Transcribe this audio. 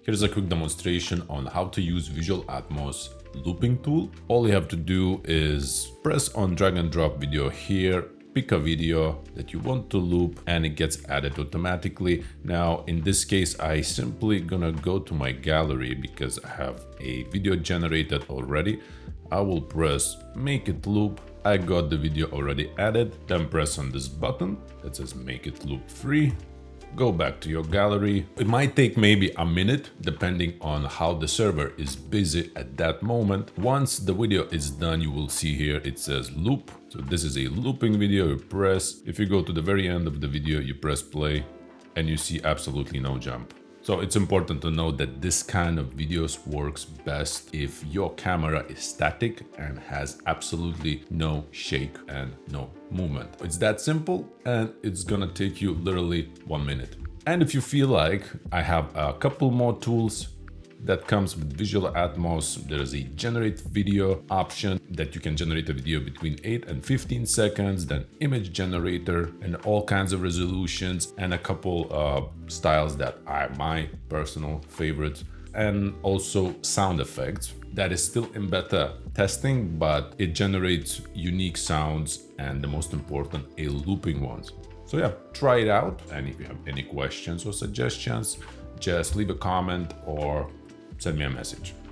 Here's a quick demonstration on how to use Visual Atmos looping tool. All you have to do is press on drag and drop video here, pick a video that you want to loop, and it gets added automatically. Now, in this case, I simply gonna go to my gallery because I have a video generated already. I will press make it loop. I got the video already added. Then press on this button that says make it loop free. Go back to your gallery. It might take maybe a minute depending on how the server is busy at that moment. Once the video is done, you will see here it says loop. So this is a looping video. You press. If you go to the very end of the video, you press play and you see absolutely no jump. So it's important to know that this kind of videos works best if your camera is static and has absolutely no shake and no movement. It's that simple, and it's gonna take you literally 1 minute. And if you feel like I have a couple more tools that comes with Visual Atmos, there's a generate video option that you can generate a video between 8 and 15 seconds, then image generator and all kinds of resolutions, and a couple styles that are my personal favorites, and also sound effects that is still in beta testing, but it generates unique sounds and, the most important, a looping ones. So yeah, try it out, and if you have any questions or suggestions, just leave a comment or send me a message.